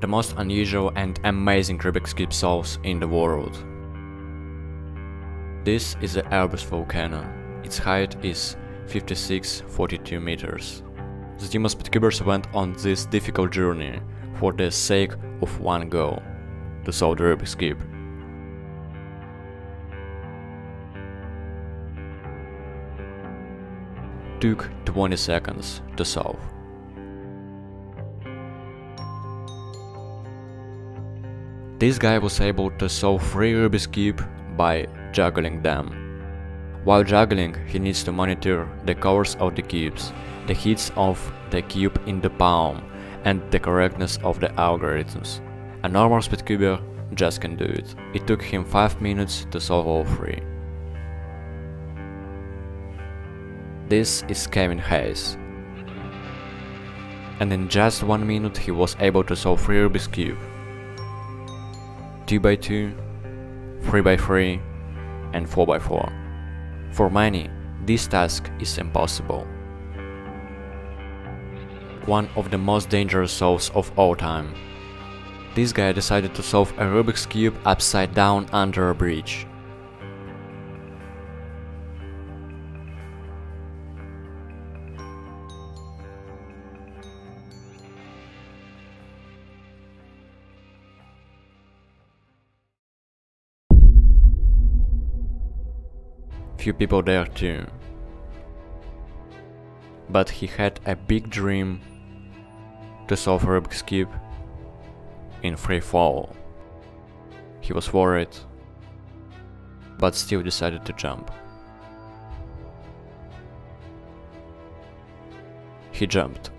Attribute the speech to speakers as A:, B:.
A: the most unusual and amazing Rubik's Cube solves in the world. This is the Airbus volcano. Its height is 5642 meters. The team of speedcubers went on this difficult journey for the sake of one goal: to solve the Rubik's Cube. Took 20 seconds to solve. This guy was able to solve 3 Rubik's Cube by juggling them. While juggling, he needs to monitor the colors of the cubes, the hits of the cube in the palm, and the correctness of the algorithms. A normal speedcuber just can do it. It took him 5 minutes to solve all 3. This is Kevin Hayes, and in just 1 minute he was able to solve 3 Rubik's Cube: 2x2, 3x3, and 4x4. For many, this task is impossible. One of the most dangerous solves of all time. This guy decided to solve a Rubik's Cube upside down under a bridge. Few people there too. But he had a big dream to solve a Rubik's Cube in free fall. He was worried, but still decided to jump. He jumped.